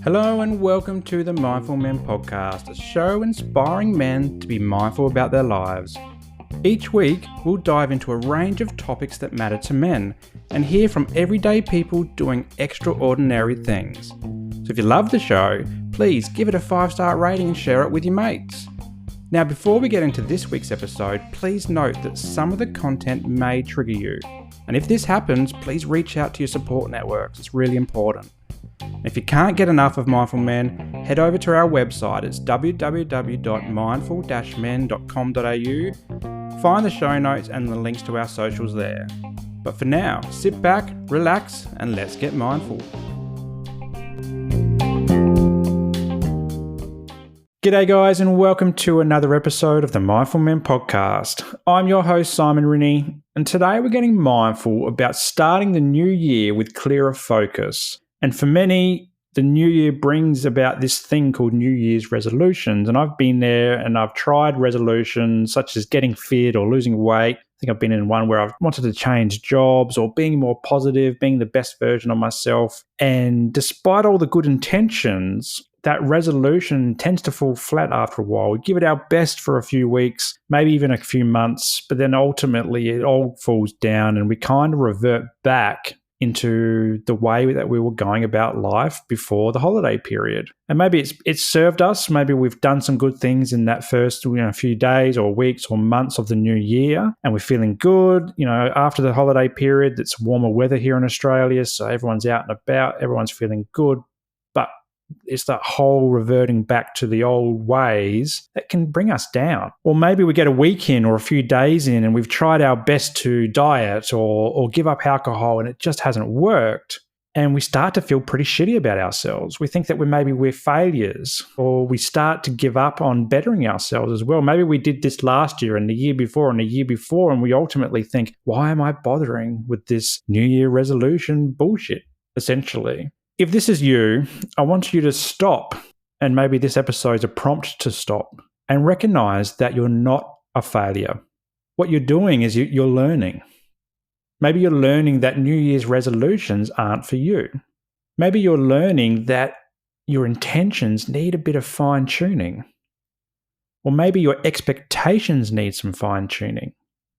Hello and welcome to the Mindful Men Podcast, a show inspiring men to be mindful about their lives. Each week, we'll dive into a range of topics that matter to men and hear from everyday people doing extraordinary things. So if you love the show, please give it a 5-star rating and share it with your mates. Now, before we get into this week's episode, please note that some of the content may trigger you. And if this happens, please reach out to your support networks. It's really important. If you can't get enough of Mindful Men, head over to our website. It's www.mindful-men.com.au. Find the show notes and the links to our socials there. But for now, sit back, relax, and let's get mindful. G'day guys, and welcome to another episode of the Mindful Men Podcast. I'm your host, Simon Rinnie, and today we're getting mindful about starting the new year with clearer focus. And for many, the new year brings about this thing called New Year's resolutions. And I've been there and I've tried resolutions such as getting fit or losing weight. I think I've been in one where I've wanted to change jobs or being more positive, being the best version of myself. And despite all the good intentions, that resolution tends to fall flat after a while. We give it our best for a few weeks, maybe even a few months, but then ultimately it all falls down and we kind of revert back into the way that we were going about life before the holiday period. And maybe it's served us. Maybe we've done some good things in that first few days or weeks or months of the new year, and we're feeling good. After the holiday period, it's warmer weather here in Australia, so everyone's out and about, everyone's feeling good. But it's that whole reverting back to the old ways that can bring us down. Or maybe we get a week in or a few days in and we've tried our best to diet or give up alcohol and it just hasn't worked. And we start to feel pretty shitty about ourselves. We think that we're failures, or we start to give up on bettering ourselves as well. Maybe we did this last year and the year before and the year before, and we ultimately think, why am I bothering with this New Year resolution bullshit, essentially? If this is you, I want you to stop, and maybe this episode is a prompt to stop, and recognize that you're not a failure. What you're doing is you're learning. Maybe you're learning that New Year's resolutions aren't for you. Maybe you're learning that your intentions need a bit of fine-tuning. Or maybe your expectations need some fine-tuning.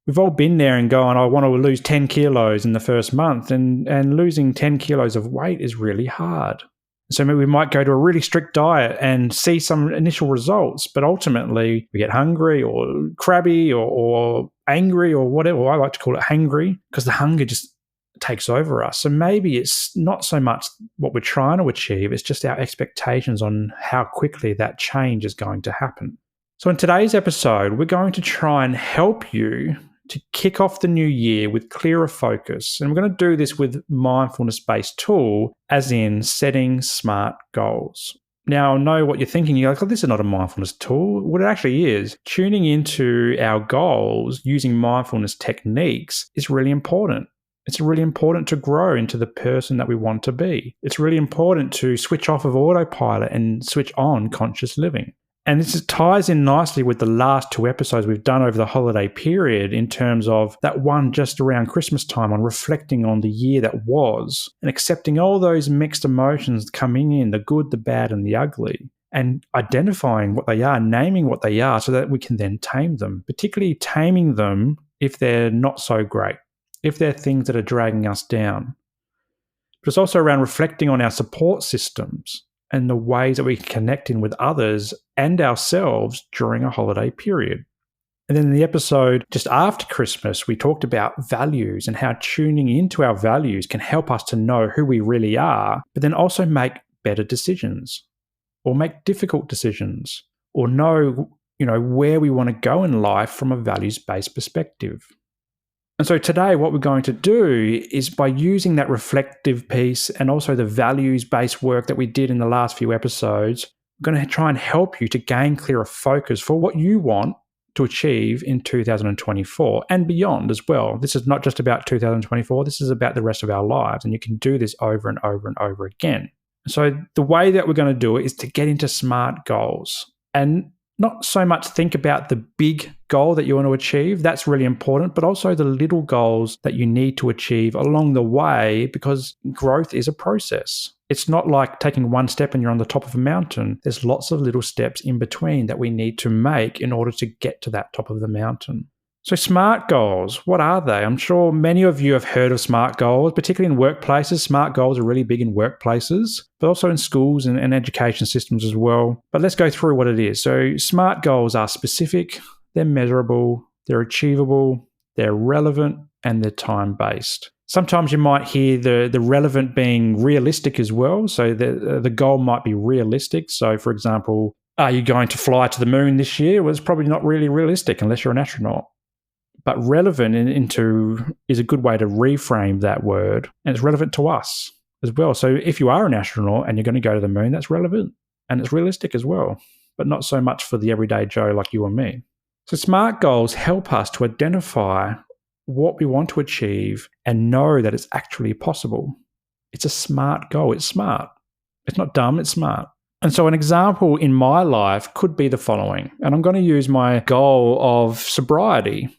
We've all been there and going, I want to lose 10 kilos in the first month, and losing 10 kilos of weight is really hard. So maybe we might go to a really strict diet and see some initial results, but ultimately we get hungry or crabby or angry or whatever. I like to call it hangry because the hunger just takes over us. So maybe it's not so much what we're trying to achieve, it's just our expectations on how quickly that change is going to happen. So in today's episode, we're going to try and help you to kick off the new year with clearer focus. And we're going to do this with mindfulness-based tool, as in setting smart goals. Now, I know what you're thinking. You're like, oh, this is not a mindfulness tool. What it actually is, tuning into our goals using mindfulness techniques is really important. It's really important to grow into the person that we want to be. It's really important to switch off of autopilot and switch on conscious living. And this ties in nicely with the last 2 episodes we've done over the holiday period in terms of that one just around Christmas time on reflecting on the year that was and accepting all those mixed emotions coming in, the good, the bad, and the ugly, and identifying what they are, naming what they are so that we can then tame them, particularly taming them if they're not so great, if they're things that are dragging us down. But it's also around reflecting on our support systems and the ways that we can connect in with others and ourselves during a holiday period. And then in the episode just after Christmas, we talked about values and how tuning into our values can help us to know who we really are, but then also make better decisions or make difficult decisions or know, where we want to go in life from a values-based perspective. And so today what we're going to do is, by using that reflective piece and also the values-based work that we did in the last few episodes, we're going to try and help you to gain clearer focus for what you want to achieve in 2024 and beyond as well. This is not just about 2024, this is about the rest of our lives, and you can do this over and over and over again. So the way that we're going to do it is to get into SMART goals. And not so much think about the big goal that you want to achieve. That's really important, but also the little goals that you need to achieve along the way, because growth is a process. It's not like taking one step and you're on the top of a mountain. There's lots of little steps in between that we need to make in order to get to that top of the mountain. So SMART goals, what are they? I'm sure many of you have heard of SMART goals, particularly in workplaces. SMART goals are really big in workplaces, but also in schools and education systems as well. But let's go through what it is. So SMART goals are specific, they're measurable, they're achievable, they're relevant, and they're time-based. Sometimes you might hear the relevant being realistic as well. So the goal might be realistic. So for example, are you going to fly to the moon this year? Well, it's probably not really realistic unless you're an astronaut. But relevant is a good way to reframe that word, and it's relevant to us as well. So if you are an astronaut and you're going to go to the moon, that's relevant and it's realistic as well, but not so much for the everyday Joe like you and me. So SMART goals help us to identify what we want to achieve and know that it's actually possible. It's a SMART goal. It's smart. It's not dumb, it's smart. And so an example in my life could be the following, and I'm going to use my goal of sobriety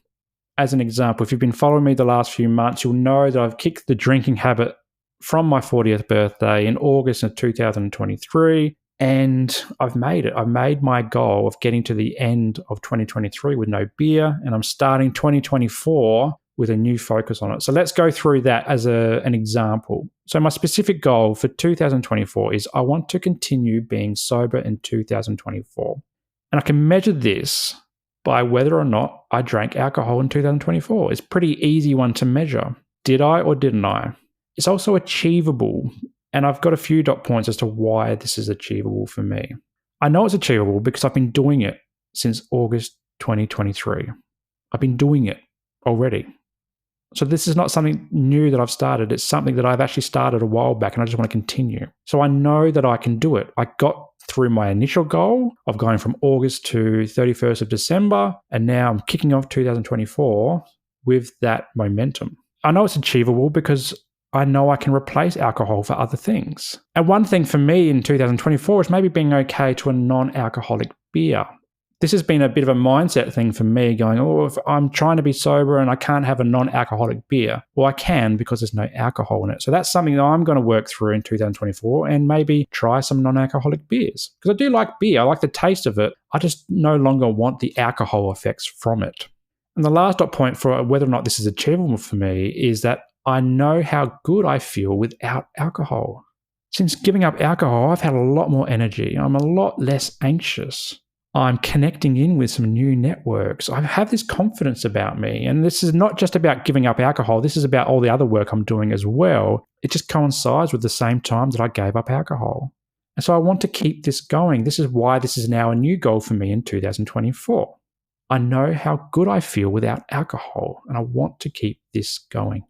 as an example. If you've been following me the last few months, you'll know that I've kicked the drinking habit from my 40th birthday in August of 2023, and I've made it. I've made my goal of getting to the end of 2023 with no beer, and I'm starting 2024 with a new focus on it. So let's go through that as an example. So my specific goal for 2024 is I want to continue being sober in 2024. And I can measure this by whether or not I drank alcohol in 2024. It's a pretty easy one to measure. Did I or didn't I? It's also achievable, and I've got a few dot points as to why this is achievable for me. I know it's achievable because I've been doing it since August 2023. I've been doing it already. So this is not something new that I've started. It's something that I've actually started a while back, and I just want to continue. So I know that I can do it. I got through my initial goal of going from August to 31st of December, and now I'm kicking off 2024 with that momentum. I know it's achievable because I know I can replace alcohol for other things. And one thing for me in 2024 is maybe being okay to a non-alcoholic beer. This has been a bit of a mindset thing for me, going, if I'm trying to be sober and I can't have a non-alcoholic beer, well, I can because there's no alcohol in it. So that's something that I'm going to work through in 2024 and maybe try some non-alcoholic beers. Because I do like beer. I like the taste of it. I just no longer want the alcohol effects from it. And the last dot point for whether or not this is achievable for me is that I know how good I feel without alcohol. Since giving up alcohol, I've had a lot more energy. I'm a lot less anxious. I'm connecting in with some new networks. I have this confidence about me. And this is not just about giving up alcohol. This is about all the other work I'm doing as well. It just coincides with the same time that I gave up alcohol. And so I want to keep this going. This is why this is now a new goal for me in 2024. I know how good I feel without alcohol, and I want to keep this going.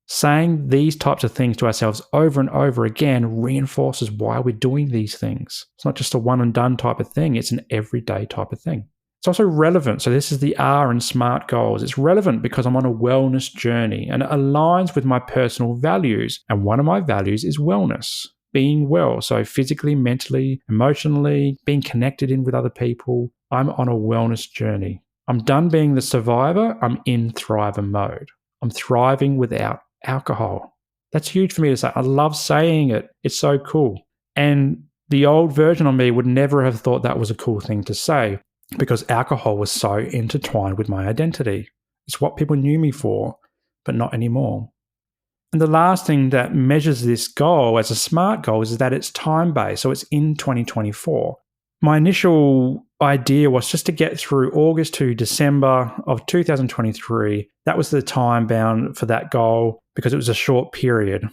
Saying these types of things to ourselves over and over again reinforces why we're doing these things. It's not just a one and done type of thing. It's an everyday type of thing. It's also relevant. So this is the R in SMART goals. It's relevant because I'm on a wellness journey and it aligns with my personal values. And one of my values is wellness, being well. So physically, mentally, emotionally, being connected in with other people. I'm on a wellness journey. I'm done being the survivor. I'm in thriver mode. I'm thriving without alcohol. That's huge for me to say. I love saying it. It's so cool. And the old version of me would never have thought that was a cool thing to say because alcohol was so intertwined with my identity. It's what people knew me for, but not anymore. And the last thing that measures this goal as a SMART goal is that it's time-based. So it's in 2024. My initial idea was just to get through August to December of 2023. That was the time bound for that goal because it was a short period.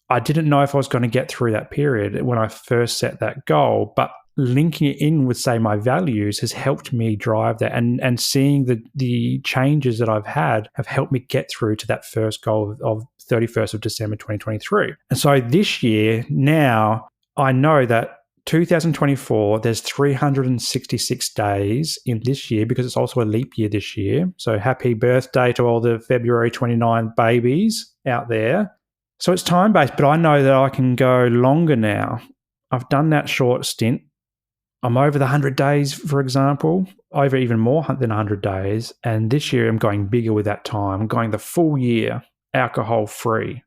I didn't know if I was going to get through that period when I first set that goal, but linking it in with, say, my values has helped me drive that, and seeing the changes that I've had have helped me get through to that first goal of 31st of December 2023. And so this year, now I know that 2024, there's 366 days in this year because it's also a leap year this year. So happy birthday to all the February 29 babies out there. So it's time-based, but I know that I can go longer now. I've done that short stint. I'm over the 100 days, for example, over even more than 100 days. And this year I'm going bigger with that time. I'm going the full year alcohol free.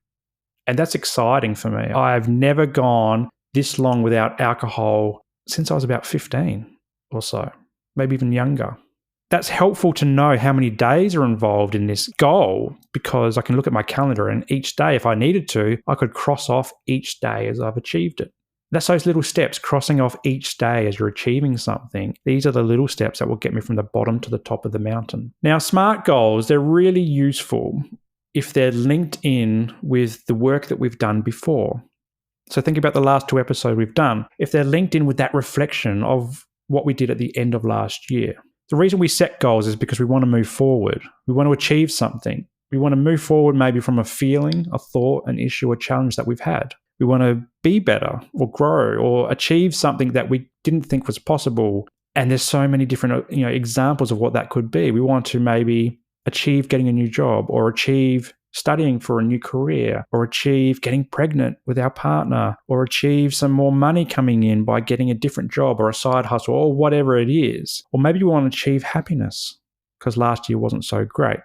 And that's exciting for me. I've never gone this long without alcohol since I was about 15 or so, maybe even younger. That's helpful to know how many days are involved in this goal, because I can look at my calendar and each day, if I needed to, I could cross off each day as I've achieved it. That's those little steps, crossing off each day as you're achieving something. These are the little steps that will get me from the bottom to the top of the mountain. Now, SMART goals, they're really useful if they're linked in with the work that we've done before. So think about the last 2 episodes we've done. If they're linked in with that reflection of what we did at the end of last year. The reason we set goals is because we want to move forward. We want to achieve something. We want to move forward maybe from a feeling, a thought, an issue, a challenge that we've had. We want to be better or grow or achieve something that we didn't think was possible. And there's so many different examples of what that could be. We want to maybe achieve getting a new job, or achieve studying for a new career, or achieve getting pregnant with our partner, or achieve some more money coming in by getting a different job or a side hustle, or whatever it is. Or maybe we want to achieve happiness because last year wasn't so great.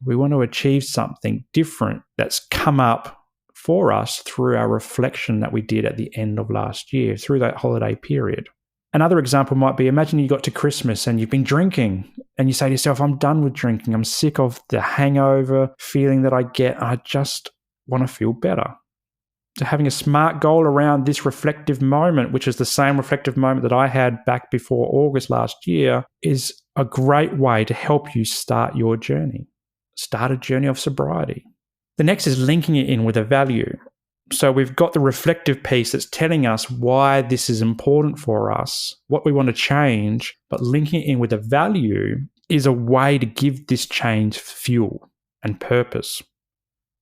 We want to achieve something different that's come up for us through our reflection that we did at the end of last year, through that holiday period. Another example might be, imagine you got to Christmas and you've been drinking and you say to yourself, I'm done with drinking. I'm sick of the hangover feeling that I get. I just want to feel better. So having a SMART goal around this reflective moment, which is the same reflective moment that I had back before August last year, is a great way to help you start your journey. Start a journey of sobriety. The next is linking it in with a value. So we've got the reflective piece that's telling us why this is important for us, what we want to change, but linking it in with a value is a way to give this change fuel and purpose.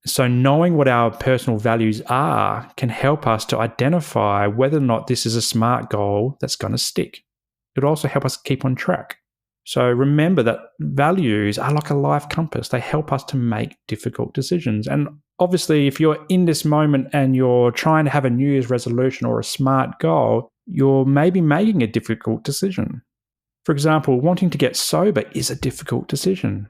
So knowing what our personal values are can help us to identify whether or not this is a SMART goal that's going to stick. It'll also help us keep on track. So remember that values are like a life compass. They help us to make difficult decisions. And obviously, if you're in this moment and you're trying to have a New Year's resolution or a SMART goal, you're maybe making a difficult decision. For example, wanting to get sober is a difficult decision.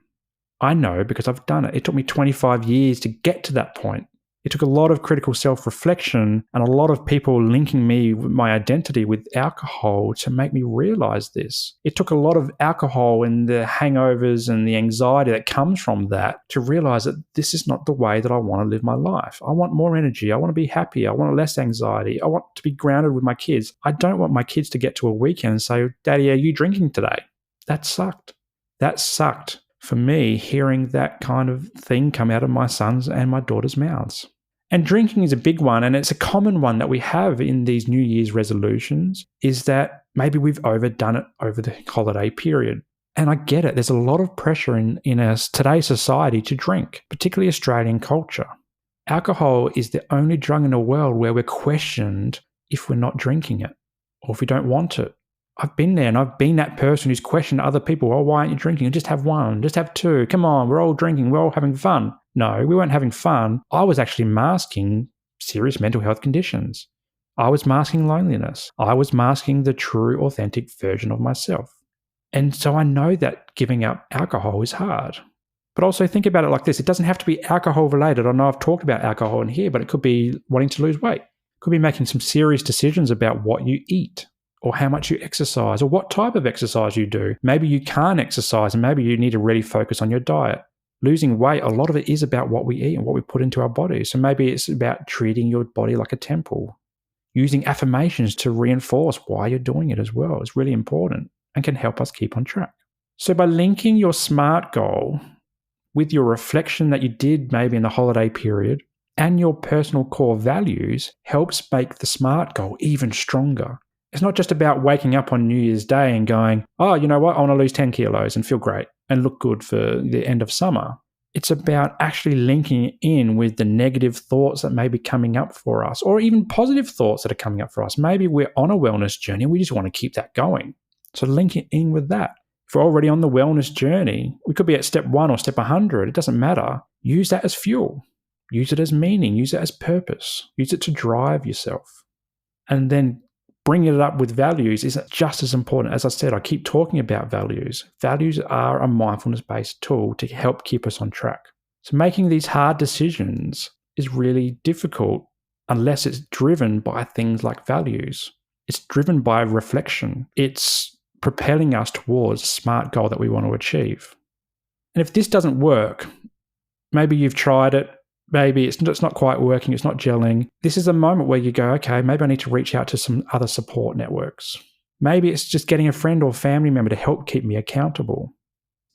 I know because I've done it. It took me 25 years to get to that point. It took a lot of critical self-reflection and a lot of people linking me with my identity with alcohol to make me realize this. It took a lot of alcohol and the hangovers and the anxiety that comes from that to realize that this is not the way that I want to live my life. I want more energy. I want to be happy. I want less anxiety. I want to be grounded with my kids. I don't want my kids to get to a weekend and say, Daddy, are you drinking today? That sucked. That sucked for me, hearing that kind of thing come out of my sons and my daughter's mouths. And drinking is a big one, and it's a common one that we have in these New Year's resolutions, is that maybe we've overdone it over the holiday period. And I get it. There's a lot of pressure in today's society to drink, particularly Australian culture. Alcohol is the only drug in the world where we're questioned if we're not drinking it or if we don't want it. I've been there, and I've been that person who's questioned other people. Oh, why aren't you drinking? Just have one, just have two. Come on, we're all drinking. We're all having fun. No, we weren't having fun. I was actually masking serious mental health conditions. I was masking loneliness. I was masking the true, authentic version of myself. And so I know that giving up alcohol is hard. But also think about it like this. It doesn't have to be alcohol related. I know I've talked about alcohol in here, but it could be wanting to lose weight. It could be making some serious decisions about what you eat, or how much you exercise, or what type of exercise you do. Maybe you can't exercise and maybe you need to really focus on your diet. Losing weight, a lot of it is about what we eat and what we put into our bodies. So maybe it's about treating your body like a temple. Using affirmations to reinforce why you're doing it as well is really important and can help us keep on track. So by linking your SMART goal with your reflection that you did maybe in the holiday period and your personal core values helps make the SMART goal even stronger. It's not just about waking up on New Year's Day and going, oh, you know what, I want to lose 10 kilos and feel great and look good for the end of summer. It's about actually linking in with the negative thoughts that may be coming up for us, or even positive thoughts that are coming up for us. Maybe we're on a wellness journey and we just want to keep that going. So link it in with that. If we're already on the wellness journey, we could be at step 1 or step 100. It doesn't matter. Use that as fuel. Use it as meaning. Use it as purpose. Use it to drive yourself. And then bringing it up with values is just as important. As I said, I keep talking about values. Values are a mindfulness-based tool to help keep us on track. So making these hard decisions is really difficult unless it's driven by things like values. It's driven by reflection. It's propelling us towards a smart goal that we want to achieve. And if this doesn't work, maybe you've tried it, maybe it's not quite working, it's not gelling. This is a moment where you go, okay, maybe I need to reach out to some other support networks. Maybe it's just getting a friend or family member to help keep me accountable.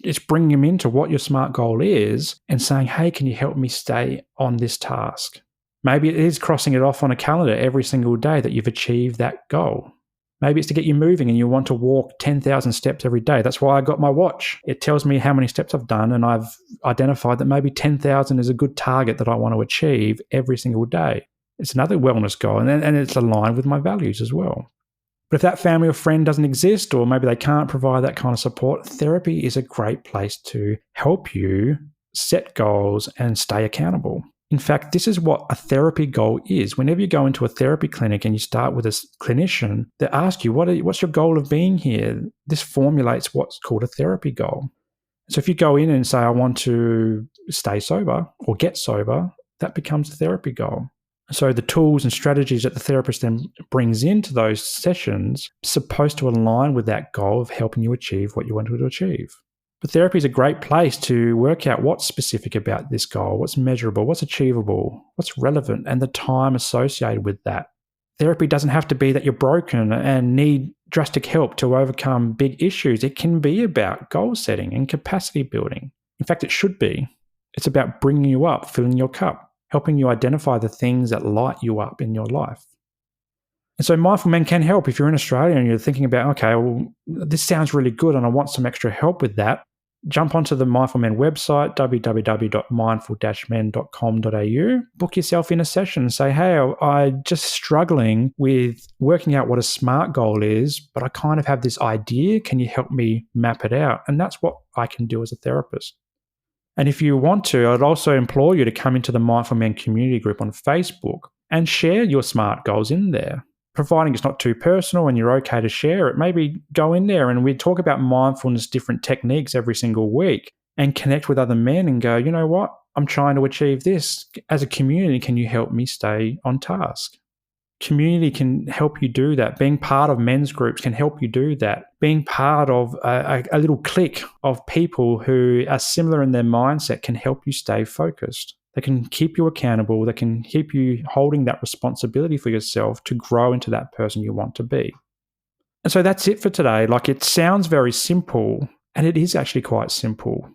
It's bringing them into what your SMART goal is and saying, hey, can you help me stay on this task? Maybe it is crossing it off on a calendar every single day that you've achieved that goal. Maybe it's to get you moving and you want to walk 10,000 steps every day. That's why I got my watch. It tells me how many steps I've done, and I've identified that maybe 10,000 is a good target that I want to achieve every single day. It's another wellness goal, and it's aligned with my values as well. But if that family or friend doesn't exist, or maybe they can't provide that kind of support, therapy is a great place to help you set goals and stay accountable. In fact, this is what a therapy goal is. Whenever you go into a therapy clinic and you start with a clinician, they ask you, what's your goal of being here? This formulates what's called a therapy goal. So if you go in and say, I want to stay sober or get sober, that becomes a therapy goal. So the tools and strategies that the therapist then brings into those sessions are supposed to align with that goal of helping you achieve what you want to achieve. But therapy is a great place to work out what's specific about this goal, what's measurable, what's achievable, what's relevant, and the time associated with that. Therapy doesn't have to be that you're broken and need drastic help to overcome big issues. It can be about goal setting and capacity building. In fact, it should be. It's about bringing you up, filling your cup, helping you identify the things that light you up in your life. And so Mindful Men can help. If you're in Australia and you're thinking about, okay, well, this sounds really good and I want some extra help with that, jump onto the Mindful Men website, www.mindful-men.com.au, book yourself in a session and say, hey, I'm just struggling with working out what a SMART goal is, but I kind of have this idea. Can you help me map it out? And that's what I can do as a therapist. And if you want to, I'd also implore you to come into the Mindful Men community group on Facebook and share your SMART goals in there. Providing it's not too personal and you're okay to share it, maybe go in there and we talk about mindfulness, different techniques every single week, and connect with other men and go, you know what, I'm trying to achieve this. As a community, can you help me stay on task? Community can help you do that. Being part of men's groups can help you do that. Being part of a little clique of people who are similar in their mindset can help you stay focused. They can keep you accountable. They can keep you holding that responsibility for yourself to grow into that person you want to be. And so that's it for today. Like, it sounds very simple, and it is actually quite simple.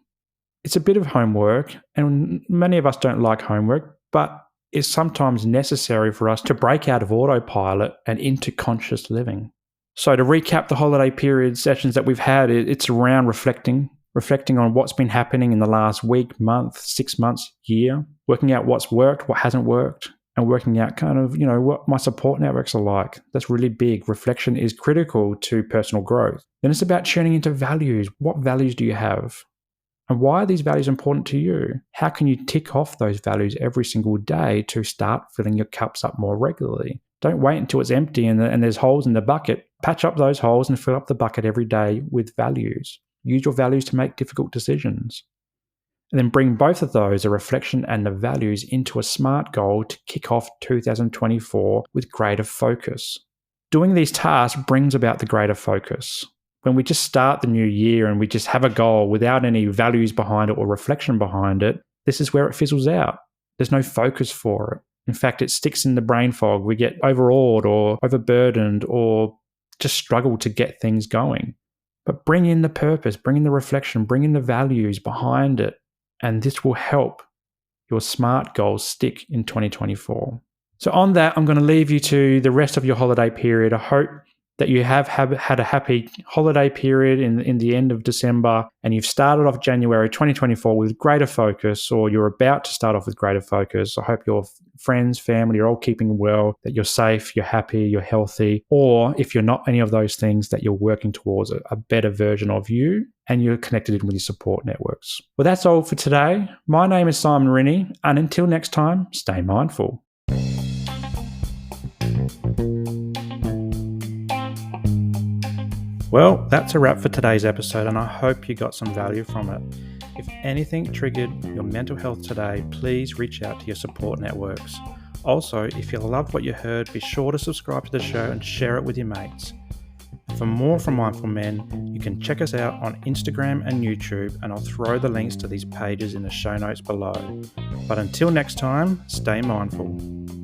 It's a bit of homework, and many of us don't like homework, but it's sometimes necessary for us to break out of autopilot and into conscious living. So to recap the holiday period sessions that we've had, it's around reflecting on what's been happening in the last week, month, 6 months, year, working out what's worked, what hasn't worked, and working out kind of, what my support networks are like. That's really big. Reflection is critical to personal growth. Then it's about tuning into values. What values do you have? And why are these values important to you? How can you tick off those values every single day to start filling your cups up more regularly? Don't wait until it's empty and there's holes in the bucket. Patch up those holes and fill up the bucket every day with values. Use your values to make difficult decisions. And then bring both of those, the reflection and the values, into a SMART goal to kick off 2024 with greater focus. Doing these tasks brings about the greater focus. When we just start the new year and we just have a goal without any values behind it or reflection behind it, this is where it fizzles out. There's no focus for it. In fact, it sticks in the brain fog. We get overawed or overburdened or just struggle to get things going. But bring in the purpose, bring in the reflection, bring in the values behind it, and this will help your SMART goals stick in 2024. So on that, I'm going to leave you to the rest of your holiday period. I hope that you have had a happy holiday period in the end of December, and you've started off January 2024 with greater focus, or you're about to start off with greater focus. I hope your friends, family are all keeping well, that you're safe, you're happy, you're healthy, or if you're not any of those things, that you're working towards a better version of you and you're connected in with your support networks. Well, that's all for today. My name is Simon Rinnie, and until next time, stay mindful. Well, that's a wrap for today's episode, and I hope you got some value from it. If anything triggered your mental health today, please reach out to your support networks. Also, if you loved what you heard, be sure to subscribe to the show and share it with your mates. For more from Mindful Men, you can check us out on Instagram and YouTube, and I'll throw the links to these pages in the show notes below. But until next time, stay mindful.